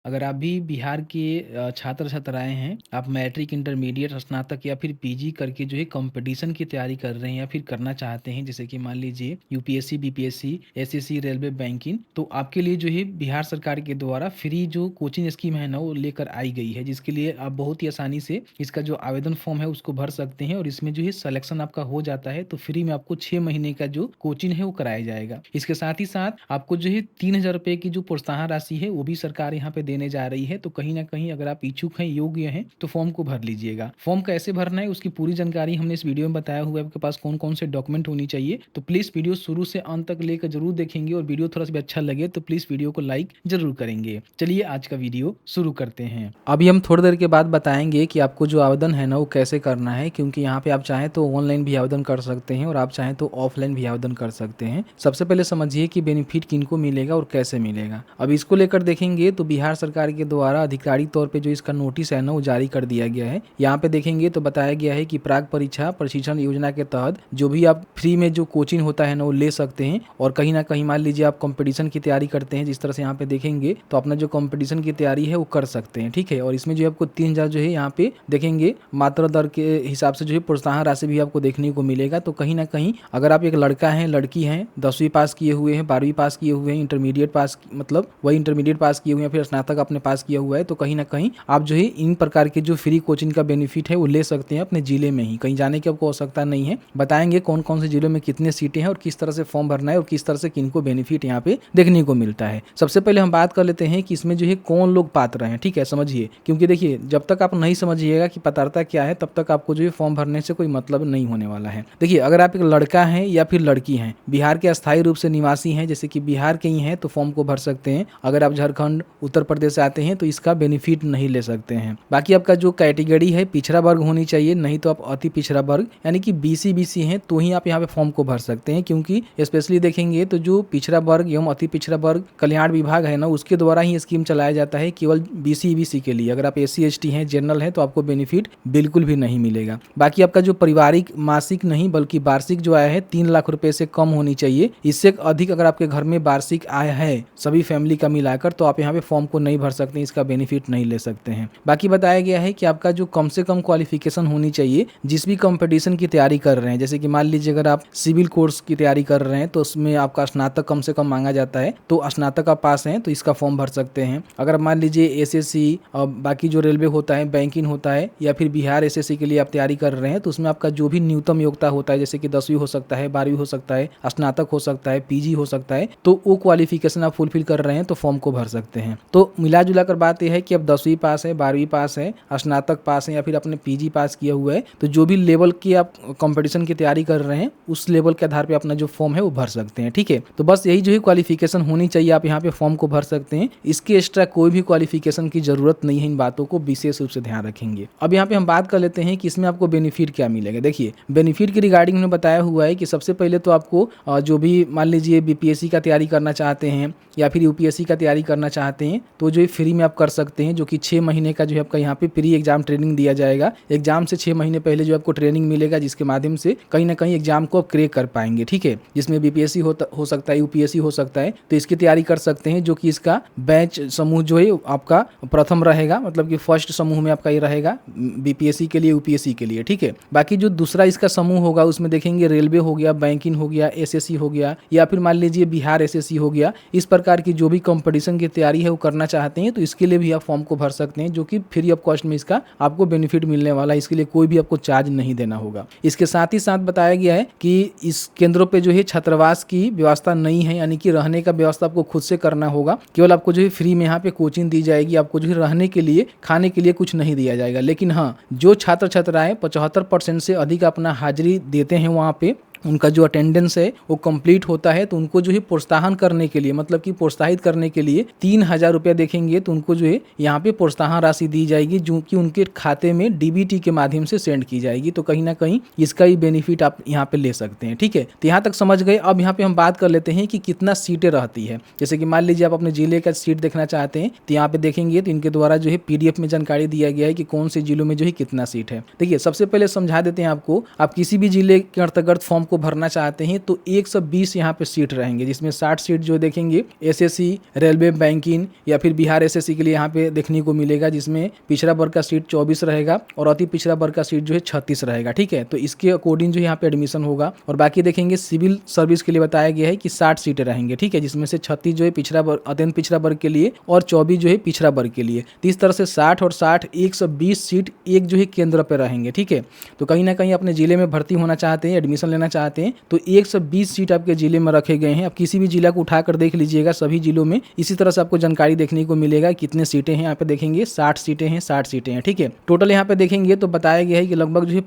अगर आप भी बिहार के छात्र-छात्राएँ हैं, आप मैट्रिक, इंटरमीडिएट, स्नातक या फिर पीजी करके जो है कॉम्पिटिशन की तैयारी कर रहे हैं या फिर करना चाहते हैं, जैसे कि मान लीजिए UPSC, BPSC, SSC, railway, banking, तो आपके लिए जो है बिहार सरकार के द्वारा फ्री जो कोचिंग स्कीम है ना, वो लेकर आई गई है, जिसके लिए आप बहुत ही आसानी से इसका जो आवेदन फॉर्म है उसको भर सकते हैं और इसमें जो है सिलेक्शन आपका हो जाता है, तो फ्री में आपको 6 महीने का जो कोचिंग है वो कराया जाएगा। इसके साथ ही साथ आपको जो है 3000 रुपए की जो प्रोत्साहन राशि है, वो भी सरकार यहाँ पे देने जा रही है। तो कहीं न कहीं अगर आप इच्छुक हैं, योग्य हैं, तो फॉर्म को भर लीजिएगा। फॉर्म कैसे भरना है उसकी पूरी जानकारी हमने इस वीडियो में बताया हुआ है। आपके पास कौन-कौन से डॉक्यूमेंट होनी चाहिए। तो प्लीज़ वीडियो शुरू से अंत तक लेकर ज़रूर देखेंगे और वीडियो थोड़ा-सा भी अच्छा लगे तो प्लीज़ वीडियो को लाइक ज़रूर करेंगे। चलिए आज का वीडियो शुरू करते हैं। अभी हम थोड़ी देर के बाद बताएँगे कि आपको जो आवेदन है ना वो कैसे करना है, क्योंकि यहाँ पे आप चाहें तो ऑनलाइन भी आवेदन कर सकते हैं और आप चाहें तो ऑफलाइन भी आवेदन कर सकते हैं। सबसे पहले समझिए कि बेनिफिट किनको मिलेगा और कैसे मिलेगा। अब इसको लेकर देखेंगे तो बिहार सरकार के द्वारा आधिकारिक तौर पे जो इसका नोटिस है ना वो जारी कर दिया गया है। यहाँ पे देखेंगे तो बताया गया है कि प्राक परीक्षा प्रशिक्षण योजना के तहत जो भी आप फ्री में जो कोचिंग होता है ना वो ले सकते हैं और कहीं ना कहीं मान लीजिए आप कंपटीशन की तैयारी करते हैं, जिस तरह से यहाँ पे देखेंगे तो अपना जो कंपटीशन की तैयारी है वो कर सकते हैं, ठीक है। और इसमें जो आपको 3000 जो है यहाँ पे देखेंगे मात्रा दर के हिसाब से जो है प्रोत्साहन राशि भी आपको देखने को मिलेगा। तो कहीं ना कहीं अगर आप एक लड़का हैं, लड़की हैं, 10वीं पास किए हुए हैं, 12वीं पास किए हुए हैं, इंटरमीडिएट पास मतलब वही इंटरमीडिएट पास किए हुए हैं, फिर स्नातक आपने पास किया हुआ है, तो कहीं ना कहीं आप जो है इन प्रकार के जो फ्री कोचिंग का बेनिफिट है वो ले सकते हैं अपने जिले में ही, कहीं जाने की आपको आवश्यकता नहीं है। बताएंगे कौन कौन से जिलों में कितने सीटें हैं और किस तरह से फॉर्म भरना है और किस तरह से किनको बेनिफिट यहाँ पे देखने को मिलता है। सबसे पहले हम बात कर लेते हैं कि इसमें जो है कौन लोग पात्र हैं, ठीक है, समझिए। क्योंकि देखिए जब तक आप नहीं समझिएगा कि पात्रता क्या है तब तक आपको जो है फॉर्म भरने से कोई मतलब नहीं होने वाला है। देखिए अगर आप एक लड़का हैं या फिर लड़की हैं, बिहार के अस्थायी रूप से निवासी हैं, जैसे कि बिहार के ही हैं, तो फॉर्म को भर सकते हैं। अगर आप झारखंड, उत्तर प्रदेश से आते हैं तो इसका बेनिफिट नहीं ले सकते हैं। बाकी आपका जो कैटेगरी है पिछड़ा वर्ग होनी चाहिए, नहीं तो आप अति पिछड़ा वर्ग यानी कि बीसी हैं तो ही आप यहाँ पे फॉर्म को भर सकते हैं। क्योंकि स्पेशली देखेंगे तो जो पिछड़ा वर्ग एवं अति पिछड़ा वर्ग कल्याण विभाग है ना उसके द्वारा ही स्कीम चलाया जाता है केवल बीसी के लिए। अगर आप SC ST हैं, जनरल है, तो आपको बेनिफिट बिल्कुल भी नहीं मिलेगा। बाकी आपका जो पारिवारिक मासिक नहीं बल्कि वार्षिक जो आय है 3 लाख रुपए से कम होनी चाहिए। इससे अधिक अगर आपके घर में वार्षिक आय है सभी फैमिली का मिलाकर तो आप यहाँ पे फॉर्म को नहीं भर सकते, इसका बेनिफिट नहीं ले सकते हैं। बाकी बताया गया है कि आपका जो कम से कम क्वालिफिकेशन होनी चाहिए जिस भी कंपटीशन की तैयारी कर रहे हैं, जैसे कि मान लीजिए अगर आप सिविल कोर्स की तैयारी कर रहे हैं तो उसमें आपका स्नातक कम से कम मांगा जाता है, तो स्नातक आप पास हैं तो इसका फॉर्म भर सकते हैं। अगर मान लीजिए SSC बाकी जो रेलवे होता है, बैंकिंग होता है या फिर बिहार SSC के लिए आप तैयारी कर रहे हैं तो उसमें आपका जो भी न्यूनतम योग्यता होता है, जैसे कि 10वीं हो सकता है, 12वीं हो सकता है, स्नातक हो सकता है, PG हो सकता है, तो वो क्वालिफिकेशन आप फुलफिल कर रहे हैं तो फॉर्म को भर सकते हैं। तो मिला जुला कर बात यह है कि अब 10वीं पास है, 12वीं पास है, स्नातक पास है या फिर आपने PG पास किया हुआ है, तो जो भी लेवल की आप कंपटीशन की तैयारी कर रहे हैं उस लेवल के आधार पे अपना जो फॉर्म है वो भर सकते हैं, ठीक है। तो बस यही जो है क्वालिफिकेशन होनी चाहिए, आप यहाँ पे फॉर्म को भर सकते हैं। इसके एक्स्ट्रा कोई भी क्वालिफिकेशन की जरूरत नहीं है, इन बातों को विशेष रूप से ध्यान रखेंगे। अब यहाँ पे हम बात कर लेते हैं कि इसमें आपको बेनिफिट क्या मिलेगा। देखिए बेनिफिट की रिगार्डिंग में बताया हुआ है कि सबसे पहले तो आपको जो भी मान लीजिए BPSC का तैयारी करना चाहते हैं या फिर UPSC का तैयारी करना चाहते हैं तो जो फ्री में आप कर सकते हैं, जो कि 6 महीने का जो है आपका यहाँ पे प्री एग्जाम ट्रेनिंग दिया जाएगा। एग्जाम से 6 महीने पहले जो आपको ट्रेनिंग मिलेगा जिसके माध्यम से कहीं ना कहीं एग्जाम को आप क्रैक कर पाएंगे, ठीक है। जिसमें BPSC हो सकता है, UPSC हो सकता है, तो इसकी तैयारी कर सकते हैं। जो कि इसका बैच समूह जो है आपका प्रथम रहेगा, मतलब कि फर्स्ट समूह में आपका ये रहेगा BPSC के लिए, UPSC के लिए, ठीक है। बाकी जो दूसरा इसका समूह होगा उसमें देखेंगे रेलवे हो गया, बैंकिंग हो गया, SSC हो गया या फिर मान लीजिए बिहार SSC हो गया। इस प्रकार की जो भी कंपटीशन की तैयारी है वो करना चाहते हैं तो इसके लिए भी आप फॉर्म को भर सकते हैं, जो कि फ्री ऑफ कॉस्ट में इसका आपको बेनिफिट मिलने वाला है। इसके लिए कोई भी आपको चार्ज नहीं देना होगा। इसके साथ ही साथ बताया गया है कि इस केंद्रों पे जो है छात्रावास की व्यवस्था नहीं है, यानी कि रहने का व्यवस्था आपको खुद से करना होगा। केवल आपको जो है फ्री में यहाँ पे कोचिंग दी जाएगी, आपको जो है रहने के लिए, खाने के लिए कुछ नहीं दिया जाएगा। लेकिन हाँ, जो छात्र छात्राएं 75% से अधिक अपना हाजिरी देते हैं वहाँ पे, उनका जो अटेंडेंस है वो कंप्लीट होता है, तो उनको जो है प्रोत्साहन करने के लिए, मतलब कि प्रोत्साहित करने के लिए 3000 रुपया देखेंगे तो उनको जो है यहाँ पे प्रोत्साहन राशि दी जाएगी, जो कि उनके खाते में DBT के माध्यम से सेंड की जाएगी। तो कहीं ना कहीं इसका ही बेनिफिट आप यहाँ पे ले सकते हैं, ठीक है। तो यहाँ तक समझ गए। अब यहाँ पे हम बात कर लेते हैं कि कितना सीटें रहती है। जैसे कि मान लीजिए आप अपने जिले का सीट देखना चाहते हैं तो यहाँ पे देखेंगे तो इनके द्वारा जो है PDF में जानकारी दिया गया है कि कौन से जिलों में जो है कितना सीट है। देखिए सबसे पहले समझा देते हैं आपको, आप किसी भी जिले के अंतर्गत फॉर्म को भरना चाहते हैं तो 120 यहाँ पे सीट रहेंगे, जिसमें 60 सीट जो देखेंगे एसएससी, रेलवे, बैंकिंग या फिर बिहार एसएससी के लिए यहाँ पे देखने को मिलेगा, जिसमें पिछड़ा वर्ग का सीट 24 रहेगा और अति पिछड़ा वर्ग का सीट जो है 36 रहेगा। ठीक है, तो इसके अकॉर्डिंग जो यहाँ पे एडमिशन होगा। और बाकी देखेंगे सिविल सर्विस के लिए बताया गया है कि 60 सीटें रहेंगे। ठीक है, जिसमें से 36 जो है पिछड़ा वर्ग, अत्यंत पिछड़ा वर्ग के लिए और 24 जो है पिछड़ा वर्ग के लिए। तो इस तरह से 60 और 60 120 सीट एक जो है केंद्र पर रहेंगे। ठीक है, तो कहीं ना कहीं अपने जिले में भर्ती होना चाहते हैं, एडमिशन लेना चाहते हैं तो 120 सीट आपके जिले में रखे गए हैं। आप किसी भी जिला को उठाकर देख लीजिएगा, सभी जिलों में इसी तरह से आपको जानकारी देखने को मिलेगा। कितने सीटें हैं यहाँ पे देखेंगे, 60 सीटें हैं, 60 सीटें हैं। ठीक है, टोटल यहाँ पे देखेंगे तो बताया गया है कि लगभग जो है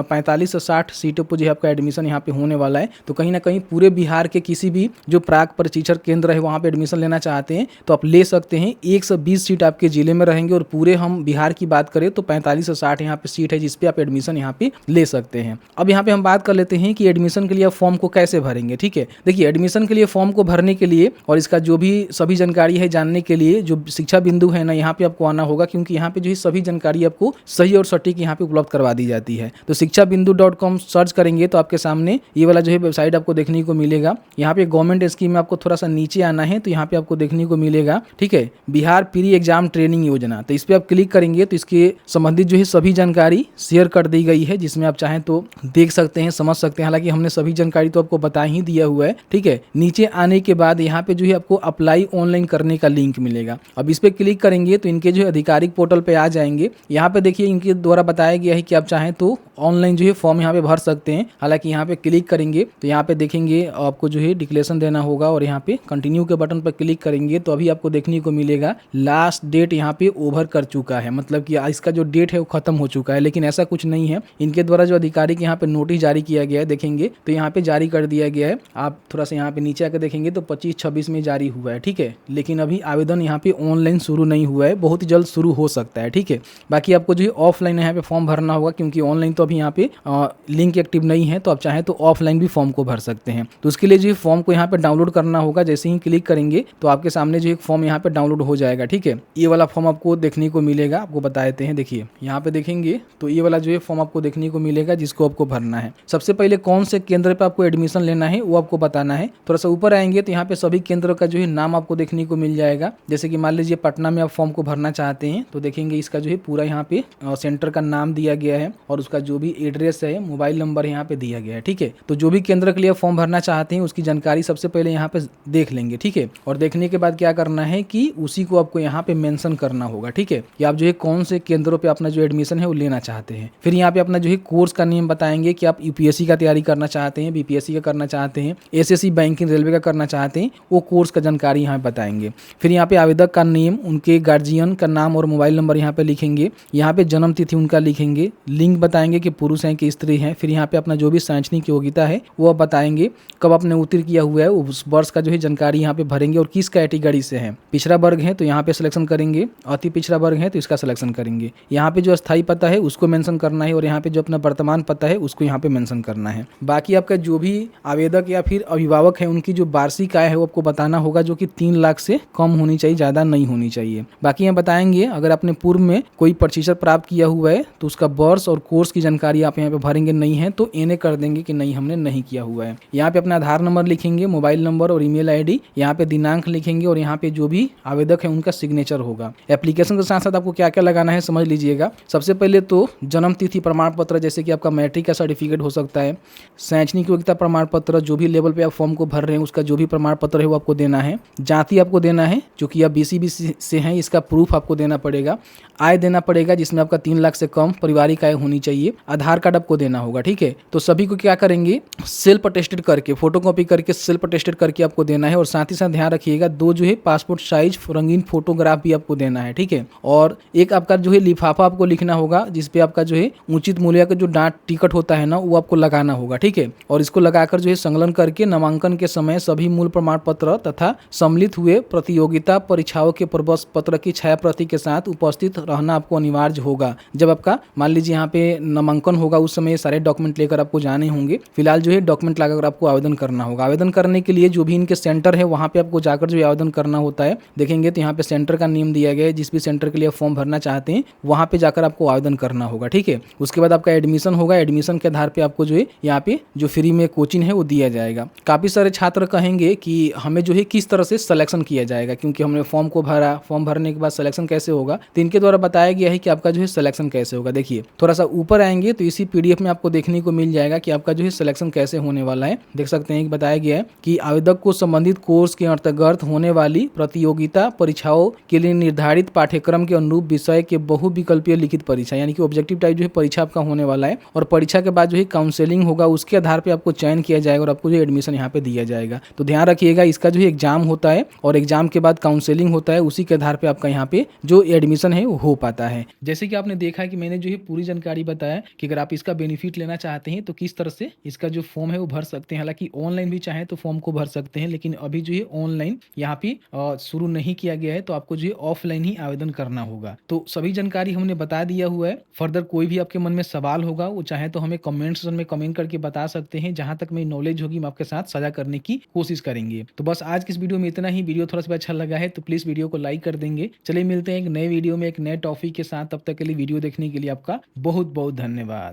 45 से 60 सीटों पर जो है आपका एडमिशन यहाँ पे होने वाला है। तो कहीं ना कहीं पूरे बिहार के किसी भी जो प्राक प्रशिक्षण केंद्र है वहाँ पे एडमिशन लेना चाहते हैं तो आप ले सकते हैं। 120 सीट आपके जिले में रहेंगे और पूरे हम बिहार की बात करें तो 45 से 60 यहाँ पे सीट है जिसपे आप एडमिशन यहाँ पे ले सकते हैं। अब यहाँ पे हम बात कर लेते हैं कि एडमिशन के लिए आप फॉर्म को कैसे भरेंगे। ठीक है, देखिए एडमिशन के लिए फॉर्म को भरने के लिए और इसका जो भी सभी जानकारी है जानने के लिए जो शिक्षा बिंदु है ना, यहाँ पे आपको आना होगा, क्योंकि यहाँ पे जो है सभी जानकारी आपको सही और सटीक यहाँ पे उपलब्ध करवा दी जाती है। तो शिक्षाबिंदु.com सर्च करेंगे तो आपके सामने ये वाला जो है वेबसाइट आपको देखने को मिलेगा। यहाँ पे गवर्नमेंट स्कीम में आपको थोड़ा सा नीचे आना है तो यहाँ पे आपको देखने को मिलेगा, ठीक है, बिहार प्री एग्जाम ट्रेनिंग योजना। तो इस पे आप क्लिक करेंगे तो इसके संबंधित जो है सभी जानकारी शेयर कर दी गई है, जिसमें आप चाहें तो देख सकते हैं, समझ सकते हैं। हालांकि हमने सभी जानकारी तो आपको बता ही दिया हुआ है। ठीक है, नीचे आने के बाद यहाँ पे जो है आपको अप्लाई ऑनलाइन करने का लिंक मिलेगा। अब इस पे क्लिक करेंगे तो इनके जो है आधिकारिक पोर्टल पे आ जाएंगे। यहाँ पे देखिए इनके द्वारा बताया गया है कि आप चाहें तो ऑनलाइन जो है फॉर्म यहाँ पे भर सकते हैं। हालांकि यहाँ पे क्लिक करेंगे तो यहाँ पे देखेंगे आपको जो है डिक्लेरेशन देना होगा और यहाँ पे कंटिन्यू के बटन पर क्लिक करेंगे तो अभी आपको देखने को मिलेगा लास्ट डेट यहाँ पे ओवर कर चुका है, मतलब कि इसका जो डेट है वो खत्म हो चुका है। लेकिन ऐसा कुछ नहीं है, इनके द्वारा जो आधिकारिक यहाँ पे नोटिस जारी किया गया है देखेंगे तो यहाँ पे जारी कर दिया गया है। आप थोड़ा सा यहाँ पे नीचे आकर देखेंगे तो 25-26 में जारी हुआ है। ठीक है, लेकिन अभी आवेदन यहाँ पे ऑनलाइन शुरू नहीं हुआ है, बहुत ही जल्द शुरू हो सकता है। ठीक है, बाकी आपको जो है ऑफलाइन यहाँ पे फॉर्म भरना होगा, क्योंकि ऑनलाइन तो अभी यहाँ पे लिंक एक्टिव नहीं है। तो आप चाहें तो ऑफलाइन भी फॉर्म को भर सकते हैं। तो उसके लिए जो है फॉर्म को यहाँ पे डाउनलोड करना होगा। जैसे ही क्लिक करेंगे तो आपके सामने जो एक फॉर्म यहाँ पे डाउनलोड हो जाएगा। ठीक है, ये वाला फॉर्म आपको देखने को मिलेगा, आपको बता देते हैं। देखिए यहाँ पे देखेंगे तो ये वाला जो है फॉर्म आपको देखने को मिलेगा जिसको आपको भरना है। सबसे पहले कौन से केंद्र पे आपको एडमिशन लेना है वो आपको बताना है। थोड़ा सा ऊपर आएंगे तो यहाँ पे सभी केंद्रों का जो है नाम आपको देखने को मिल जाएगा। जैसे कि मान लीजिए पटना में आप फॉर्म को भरना चाहते हैं तो देखेंगे इसका जो है पूरा यहाँ पे सेंटर का नाम दिया गया है और उसका जो भी एड्रेस है, मोबाइल नंबर यहाँ पे दिया गया है। ठीक है, तो जो भी केंद्र के लिए फॉर्म भरना चाहते हैं उसकी जानकारी सबसे पहले यहाँ पे देख लेंगे। ठीक है, और देखने के बाद क्या करना है कि उसी को आपको यहाँ पे मेंशन करना होगा। ठीक है, कि आप जो है कौन से केंद्रों पे अपना जो एडमिशन है वो लेना चाहते हैं। फिर यहाँ पे अपना जो है कोर्स का नेम बताएंगे कि आप यूपीएससी का तैयारी करना चाहते हैं, बीपीएससी का करना चाहते हैं, एसएससी, बैंकिंग, रेलवे का करना चाहते हैं, वो कोर्स का जानकारी यहाँ बताएंगे। फिर यहाँ पे आवेदक का नेम, उनके गार्जियन का नाम और मोबाइल नंबर यहाँ पे लिखेंगे। यहाँ पे जन्म तिथि उनका लिखेंगे, लिंग बताएंगे कि पुरुष हैं कि स्त्री हैं। फिर यहाँ पे अपना जो भी शैक्षणिक योग्यता है वो बताएंगे, कब आपने उत्तीर्ण किया हुआ है उस वर्ष का जो है जानकारी यहाँ पे भरेंगे और किस कैटेगरी से है। पिछड़ा वर्ग है तो यहाँ पे सिलेक्शन करेंगे, अति पिछड़ा वर्ग है तो इसका सिलेक्शन करेंगे। यहाँ पे जो स्थायी पता है उसको मेंशन करना है और यहाँ पे जो अपना वर्तमान पता है उसको यहाँ पे मेंशन करना है। बाकी आपका जो भी आवेदक या फिर अभिभावक है उनकी जो वार्षिक आय है वो आपको बताना होगा, जो कि 3 लाख से कम होनी चाहिए, ज्यादा नहीं होनी चाहिए। बाकी यहाँ बताएंगे अगर आपने पूर्व में कोई प्रशिक्षण प्राप्त किया हुआ है तो उसका वर्ष और कोर्स की जानकारी आप यहाँ पे भरेंगे, नहीं है तो एने कर देंगे कि नहीं हमने नहीं किया हुआ है। यहाँ पे अपना आधार नंबर लिखेंगे, मोबाइल नंबर और ईमेल आईडी, यहाँ पे दिनांक लिखेंगे और यहाँ पे जो भी आवेदक है उनका सिग्नेचर होगा। एप्लीकेशन के साथ साथ आपको क्या क्या लगाना है समझ लीजिएगा। सबसे पहले तो जन्म तिथि प्रमाण पत्र, जैसे कि आपका मैट्रिक का सर्टिफिकेट हो सकता है, शैक्षणिक योग्यता प्रमाण पत्र, जो भी लेवल पे आप फॉर्म को भर रहे हैं उसका जो भी प्रमाण पत्र है वो आपको देना है। जाति आपको देना है, जो कि आप बीसीबी से हैं इसका प्रूफ आपको देना पड़ेगा। आय देना पड़ेगा जिसमें आपका 3 लाख से कम पारिवारिक आय होनी चाहिए। आधार कार्ड आपको देना होगा। ठीक है, तो सभी को क्या करेंगे, सेल्फ अटेस्टेड करके, फोटोकॉपी करके सेल्फ अटेस्टेड करके आपको देना है। और साथ ही साथ ध्यान रखिएगा 2 जो है पासपोर्ट साइज रंगीन फोटोग्राफ भी आपको देना है। ठीक है, और एक आपका जो है लिफाफा आपको लिखना होगा जिसपे आपका जो है उचित मूल्य का जो डाक टिकट होता है ना वो आपको लगाना होगा। ठीक है, और इसको लगाकर जो है संकलन करके नामांकन के समय सभी मूल प्रमाण पत्र तथा सम्मिलित हुए प्रतियोगिता परीक्षाओं के प्रवेश पत्र की छाया प्रति के साथ उपस्थित रहना आपको अनिवार्य होगा। जब आपका मान लीजिए यहाँ पे नामांकन होगा उस समय सारे डॉक्यूमेंट लेकर आपको जाने होंगे। फिलहाल जो है डॉक्यूमेंट लगाकर आपको आवेदन करना होगा। आवेदन करने के लिए जो भी इनके सेंटर है वहाँ पे आपको जाकर जो आवेदन करना होता है, देखेंगे तो यहाँ पे सेंटर का नेम दिया गया है। जिस भी सेंटर के लिए फॉर्म भरना चाहते हैं वहाँ पे जाकर आपको आवेदन करना होगा। ठीक है, उसके बाद आपका एडमिशन होगा। एडमिशन के आधार पे आपको जो है यहाँ पे जो फ्री में कोचिंग है वो दिया जाएगा। काफ़ी सारे छात्र कहेंगे कि हमें जो है किस तरह से सिलेक्शन किया जाएगा, क्योंकि हमने फॉर्म को भरा, फॉर्म भरने के बाद सिलेक्शन कैसे होगा। तो इनके द्वारा बताया गया है कि आपका जो है सिलेक्शन कैसे होगा। देखिए थोड़ा सा ऊपर आएंगे तो इसी पीडीएफ में आपको देखने को मिल जाएगा कि आपका जो है सिलेक्शन कैसे होने वाला है। देख सकते हैं कि बताया गया है कि आवेदक को संबंधित कोर्स के अंतर्गत होने वाली प्रतियोगिता परीक्षाओं के लिए निर्धारित पाठ्यक्रम के अनुरूप विषय के बहुविकल्पीय लिखित परीक्षा, यानी कि ऑब्जेक्टिव टाइप जो है परीक्षा आपका होने वाला है। और परीक्षा के बाद जो है काउंसलिंग होगा, उसके आधार पर आपको चयन किया जाएगा और आपको जो एडमिशन यहाँ पे दिया जाएगा। तो ध्यान रखिएगा, इसका जो है एग्जाम होता है और एग्जाम के बाद काउंसलिंग होता है, उसी के आधार पे आपका यहाँ पे जो एडमिशन है वो हो पाता है। जैसे कि आपने देखा कि मैंने जो है पूरी जानकारी बताया कि अगर आप इसका बेनिफिट लेना चाहते हैं तो किस तरह से इसका जो फॉर्म है वो भर सकते हैं। हालांकि ऑनलाइन भी चाहे तो फॉर्म को भर सकते हैं, लेकिन अभी जो है ऑनलाइन यहाँ पे शुरू नहीं किया गया है, तो आपको जो है ऑफलाइन ही आवेदन करना होगा। तो सभी जानकारी हमने बता दिया हुआ है। फर्दर कोई भी आपके मन में सवाल होगा वो चाहे तो हमें कमेंट सेक्शन में कमेंट करके बता सकते हैं। जहां तक मेरी नॉलेज होगी मैं आपके साथ साझा करने की कोशिश करेंगे। तो बस आज की इस वीडियो में इतना ही। वीडियो थोड़ा सा अच्छा लगा है तो प्लीज वीडियो को लाइक कर देंगे। चलिए मिलते हैं एक नए वीडियो में एक नए टॉपिक के साथ। तब तक के लिए वीडियो देखने के लिए आपका बहुत बहुत धन्यवाद।